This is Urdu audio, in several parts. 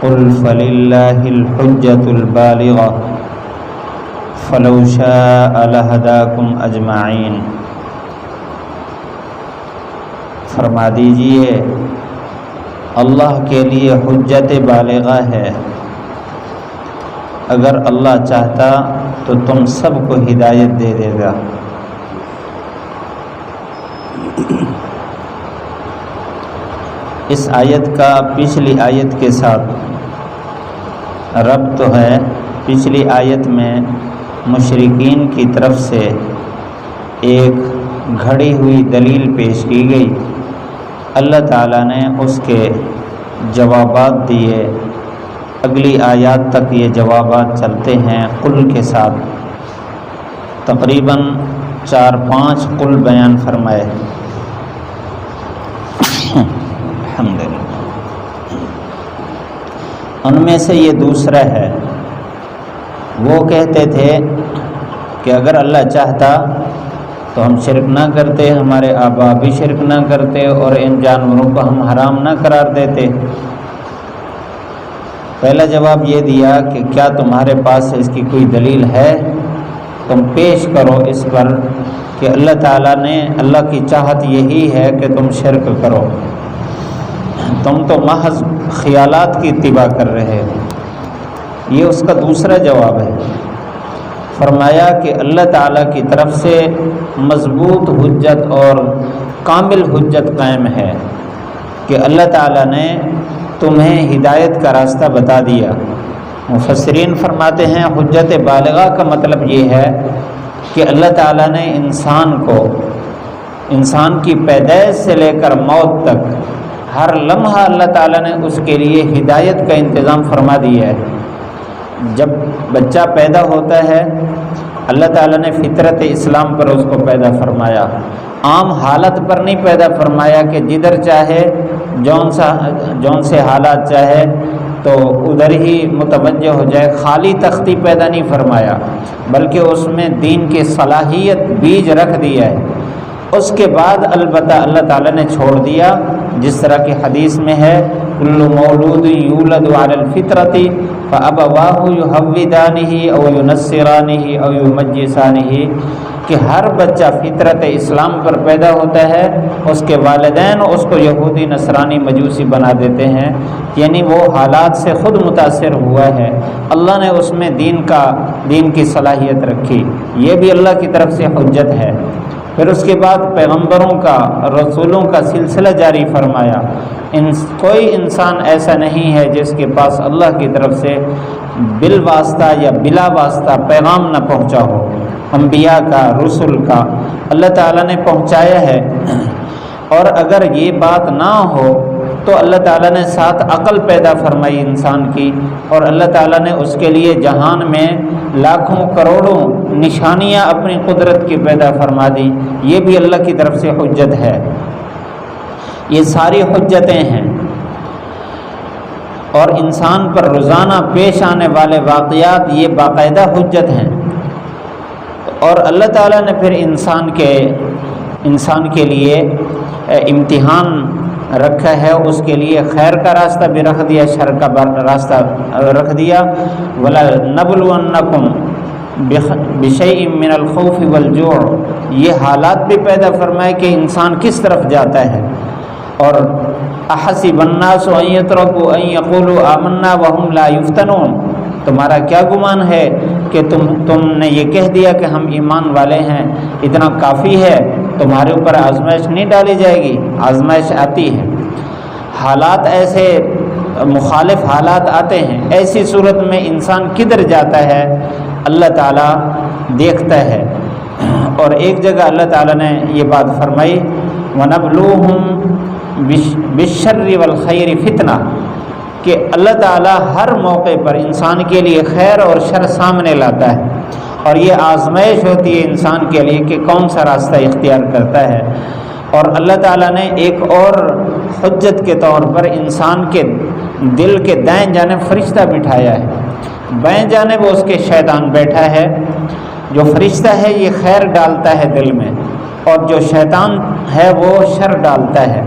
قل فللہ الحجۃ البالغہ فلو شاء لہداکم اجمعین۔ فرما دیجئے اللہ کے لیے حجت بالغہ ہے، اگر اللہ چاہتا تو تم سب کو ہدایت دے دے گا۔ اس آیت کا پچھلی آیت کے ساتھ ربط ہے۔ پچھلی آیت میں مشرکین کی طرف سے ایک گھڑی ہوئی دلیل پیش کی گئی، اللہ تعالیٰ نے اس کے جوابات دیے۔ اگلی آیات تک یہ جوابات چلتے ہیں قل کے ساتھ، تقریباً 4-5 قل بیان فرمائے۔ الحمدللہ۔ ان میں سے یہ دوسرا ہے، وہ کہتے تھے کہ اگر اللہ چاہتا تو ہم شرک نہ کرتے، ہمارے آبا بھی شرک نہ کرتے اور ان جانوروں کو ہم حرام نہ قرار دیتے۔ پہلا جواب یہ دیا کہ کیا تمہارے پاس اس کی کوئی دلیل ہے؟ تم پیش کرو اس پر کہ اللہ تعالیٰ نے، اللہ کی چاہت یہی ہے کہ تم شرک کرو، تم تو محض خیالات کی اتباع کر رہے ہو۔ یہ اس کا دوسرا جواب ہے۔ فرمایا کہ اللہ تعالیٰ کی طرف سے مضبوط حجت اور کامل حجت قائم ہے کہ اللہ تعالیٰ نے تمہیں ہدایت کا راستہ بتا دیا۔ مفسرین فرماتے ہیں حجت بالغہ کا مطلب یہ ہے کہ اللہ تعالیٰ نے انسان کی پیدائش سے لے کر موت تک ہر لمحہ اللہ تعالیٰ نے اس کے لیے ہدایت کا انتظام فرما دیا ہے۔ جب بچہ پیدا ہوتا ہے اللہ تعالیٰ نے فطرت اسلام پر اس کو پیدا فرمایا، عام حالت پر نہیں پیدا فرمایا کہ جدھر چاہے جون سے حالات چاہے تو ادھر ہی متوجہ ہو جائے، خالی تختی پیدا نہیں فرمایا، بلکہ اس میں دین کی صلاحیت بیج رکھ دیا ہے۔ اس کے بعد البتہ اللہ تعالیٰ نے چھوڑ دیا، جس طرح کی حدیث میں ہے کل مولود یولد علی الفطرۃ فابواہ یحودانہ او ینصرانہ او یمجسانہ، کہ ہر بچہ فطرت اسلام پر پیدا ہوتا ہے، اس کے والدین اس کو یہودی نصرانی مجوسی بنا دیتے ہیں، یعنی وہ حالات سے خود متاثر ہوا ہے۔ اللہ نے اس میں دین کی صلاحیت رکھی، یہ بھی اللہ کی طرف سے حجت ہے۔ پھر اس کے بعد پیغمبروں کا، رسولوں کا سلسلہ جاری فرمایا۔ کوئی انسان ایسا نہیں ہے جس کے پاس اللہ کی طرف سے بالواسطہ یا بلا واسطہ پیغام نہ پہنچا ہو۔ انبیاء کا، رسول کا اللہ تعالیٰ نے پہنچایا ہے، اور اگر یہ بات نہ ہو تو اللہ تعالیٰ نے ساتھ عقل پیدا فرمائی انسان کی، اور اللہ تعالیٰ نے اس کے لیے جہان میں لاکھوں کروڑوں نشانیاں اپنی قدرت کی پیدا فرما دی، یہ بھی اللہ کی طرف سے حجت ہے۔ یہ ساری حجتیں ہیں، اور انسان پر روزانہ پیش آنے والے واقعات یہ باقاعدہ حجت ہیں۔ اور اللہ تعالیٰ نے پھر انسان کے لیے امتحان رکھا ہے، اس کے لیے خیر کا راستہ بھی رکھ دیا، شر کا راستہ رکھ دیا۔ وَلَنَبْلُوَنَّكُمْ بِشَيْءٍ مِّنَ الْخَوْفِ وَالْجُوعِ، یہ حالات بھی پیدا فرمائے کہ انسان کس طرف جاتا ہے۔ اور أَحَسِبَ النَّاسُ أَن يُتْرَكُوا أَن يَقُولُوا آمَنَّا وَهُمْ لَا يُفْتَنُونَ، تمہارا کیا گمان ہے کہ تم نے یہ کہہ دیا کہ ہم ایمان والے ہیں، اتنا کافی ہے، تمہارے اوپر آزمائش نہیں ڈالی جائے گی؟ آزمائش آتی ہے، حالات ایسے مخالف حالات آتے ہیں، ایسی صورت میں انسان کدھر جاتا ہے اللہ تعالیٰ دیکھتا ہے۔ اور ایک جگہ اللہ تعالیٰ نے یہ بات فرمائی وَنَبْلُوهُمْ بِالشَّرِّ وَالْخَيْرِ فِتْنَةً، کہ اللہ تعالیٰ ہر موقع پر انسان کے لیے خیر اور شر سامنے لاتا ہے، اور یہ آزمائش ہوتی ہے انسان کے لیے کہ کون سا راستہ اختیار کرتا ہے۔ اور اللہ تعالیٰ نے ایک اور حجت کے طور پر انسان کے دل کے دائیں جانب فرشتہ بٹھایا ہے، بائیں جانب اس کے شیطان بیٹھا ہے۔ جو فرشتہ ہے یہ خیر ڈالتا ہے دل میں، اور جو شیطان ہے وہ شر ڈالتا ہے۔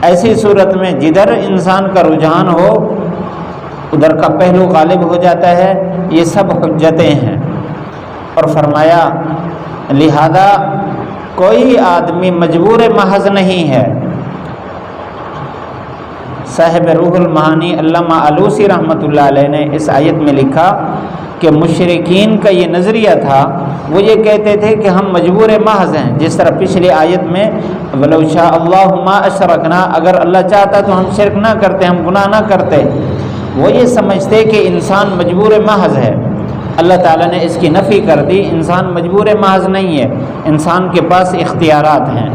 ایسی صورت میں جدھر انسان کا رجحان ہو ادھر کا پہلو غالب ہو جاتا ہے، یہ سب حجتیں ہیں۔ اور فرمایا لہذا کوئی آدمی مجبور محض نہیں ہے۔ صاحب روح المعانی علامہ آلوسی رحمۃ اللہ علیہ نے اس آیت میں لکھا کہ مشرکین کا یہ نظریہ تھا، وہ یہ کہتے تھے کہ ہم مجبور محض ہیں، جس طرح پچھلی آیت میں وَلَوْ شَاءَ اللَّهُ مَا أَشْرَكْنَا، اگر اللہ چاہتا تو ہم شرک نہ کرتے، ہم گناہ نہ کرتے۔ وہ یہ سمجھتے کہ انسان مجبور محض ہے۔ اللہ تعالیٰ نے اس کی نفی کر دی، انسان مجبور محض نہیں ہے، انسان کے پاس اختیارات ہیں۔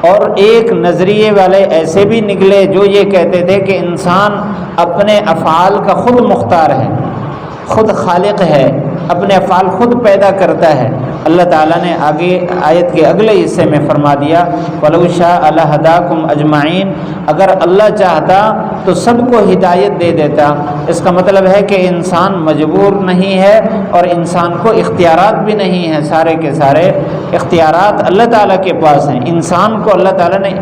اور ایک نظریے والے ایسے بھی نکلے جو یہ کہتے تھے کہ انسان اپنے افعال کا خود مختار ہے، خود خالق ہے، اپنے افعال خود پیدا کرتا ہے۔ اللہ تعالیٰ نے آگے آیت کے اگلے حصے میں فرما دیا وَلَوْ شَاءَ لَهَدَاكُمْ أَجْمَعِينَ، اگر اللہ چاہتا تو سب کو ہدایت دے دیتا۔ اس کا مطلب ہے کہ انسان مجبور نہیں ہے اور انسان کو اختیارات بھی نہیں ہیں، سارے کے سارے اختیارات اللہ تعالیٰ کے پاس ہیں۔ انسان کو اللہ تعالیٰ نے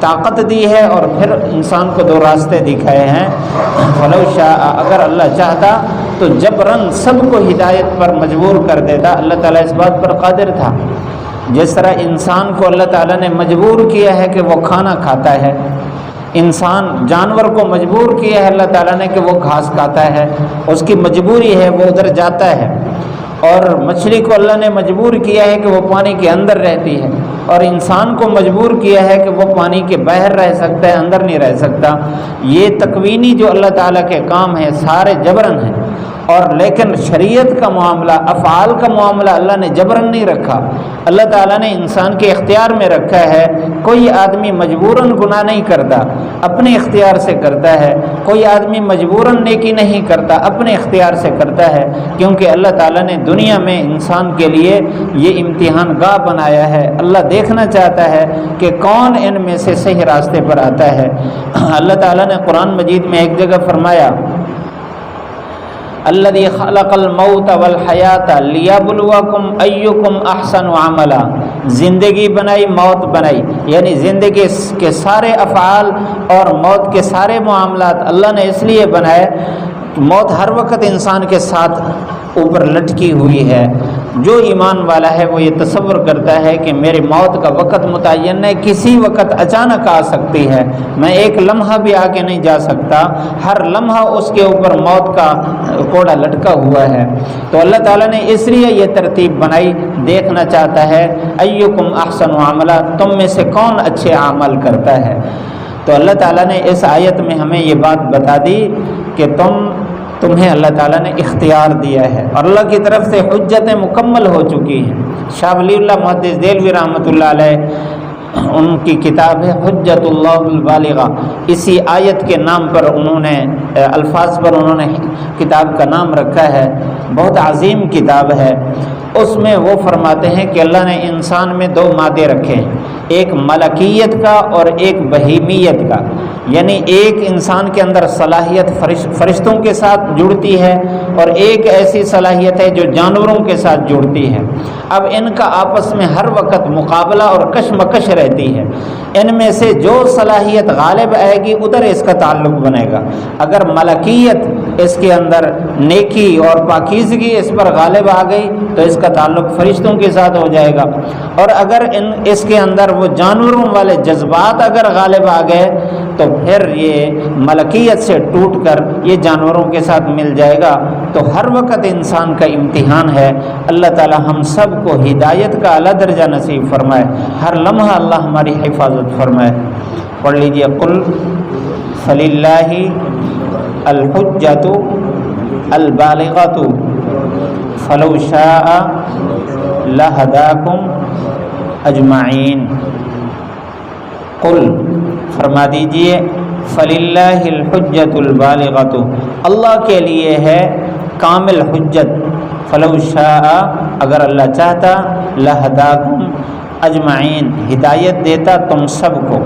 طاقت دی ہے اور پھر انسان کو دو راستے دکھائے ہیں۔ وَلَوْ شَاءَ، اگر اللہ چاہتا تو جبراً سب کو ہدایت پر مجبور کر دیتا۔ اللہ تعالیٰ اس بات پر قادر تھا۔ جس طرح انسان کو اللہ تعالیٰ نے مجبور کیا ہے کہ وہ کھانا کھاتا ہے، انسان جانور کو مجبور کیا ہے اللہ تعالیٰ نے کہ وہ گھاس کھاتا ہے، اس کی مجبوری ہے، وہ ادھر جاتا ہے۔ اور مچھلی کو اللہ نے مجبور کیا ہے کہ وہ پانی کے اندر رہتی ہے، اور انسان کو مجبور کیا ہے کہ وہ پانی کے باہر رہ سکتا ہے، اندر نہیں رہ سکتا۔ یہ تکوینی جو اللہ تعالیٰ کے کام ہیں سارے جبراً ہیں، اور لیکن شریعت کا معاملہ، افعال کا معاملہ اللہ نے جبراً نہیں رکھا، اللہ تعالیٰ نے انسان کے اختیار میں رکھا ہے۔ کوئی آدمی مجبوراً گناہ نہیں کرتا، اپنے اختیار سے کرتا ہے۔ کوئی آدمی مجبوراً نیکی نہیں کرتا، اپنے اختیار سے کرتا ہے، کیونکہ اللہ تعالیٰ نے دنیا میں انسان کے لیے یہ امتحان گاہ بنایا ہے۔ اللہ دیکھنا چاہتا ہے کہ کون ان میں سے صحیح راستے پر آتا ہے۔ اللہ تعالیٰ نے قرآن مجید میں ایک جگہ فرمایا الذی خلق الموت والحیات لیبلوکم ایکم احسن عملا، زندگی بنائی، موت بنائی، یعنی زندگی کے سارے افعال اور موت کے سارے معاملات اللہ نے اس لیے بنائے۔ موت ہر وقت انسان کے ساتھ اوپر لٹکی ہوئی ہے۔ جو ایمان والا ہے وہ یہ تصور کرتا ہے کہ میری موت کا وقت متعین ہے، کسی وقت اچانک آ سکتی ہے، میں ایک لمحہ بھی آگے نہیں جا سکتا، ہر لمحہ اس کے اوپر موت کا کوڑا لٹکا ہوا ہے۔ تو اللہ تعالیٰ نے اس لیے یہ ترتیب بنائی، دیکھنا چاہتا ہے ایکم احسن عملا، تم میں سے کون اچھے عمل کرتا ہے۔ تو اللہ تعالیٰ نے اس آیت میں ہمیں یہ بات بتا دی کہ تمہیں اللہ تعالیٰ نے اختیار دیا ہے، اور اللہ کی طرف سے حجتیں مکمل ہو چکی ہیں۔ شاہ ولی اللہ محدث دہلوی رحمۃ اللہ علیہ، ان کی کتاب ہے حجت اللہ البالغہ، اسی آیت کے نام پر انہوں نے الفاظ پر انہوں نے کتاب کا نام رکھا ہے، بہت عظیم کتاب ہے۔ اس میں وہ فرماتے ہیں کہ اللہ نے انسان میں دو مادے رکھے ہیں، ایک ملکیت کا اور ایک بہیمیت کا، یعنی ایک انسان کے اندر صلاحیت فرشتوں کے ساتھ جڑتی ہے اور ایک ایسی صلاحیت ہے جو جانوروں کے ساتھ جڑتی ہے۔ اب ان کا آپس میں ہر وقت مقابلہ اور کشمکش رہتی ہے۔ ان میں سے جو صلاحیت غالب آئے گی ادھر اس کا تعلق بنے گا۔ اگر ملکیت اس کے اندر نیکی اور پاکیزگی اس پر غالب آ گئی تو اس کا تعلق فرشتوں کے ساتھ ہو جائے گا، اور اگر اس کے اندر وہ جانوروں والے جذبات اگر غالب آ گئے تو پھر یہ ملکیت سے ٹوٹ کر یہ جانوروں کے ساتھ مل جائے گا۔ تو ہر وقت انسان کا امتحان ہے۔ اللہ تعالی ہم سب کو ہدایت کا اعلیٰ درجہ نصیب فرمائے، ہر لمحہ اللہ ہماری حفاظت فرمائے۔ پڑھ لیجیے قل فللہ الحجۃ البالغۃ فلو شاء لہداکم اجمعین۔ قل فرما دیجئے فللہ الحجۃ البالغۃ، اللہ کے لیے ہے کامل حجت، فلو شاء اگر اللہ چاہتا، لہداکم اجمعین ہدایت دیتا تم سب کو۔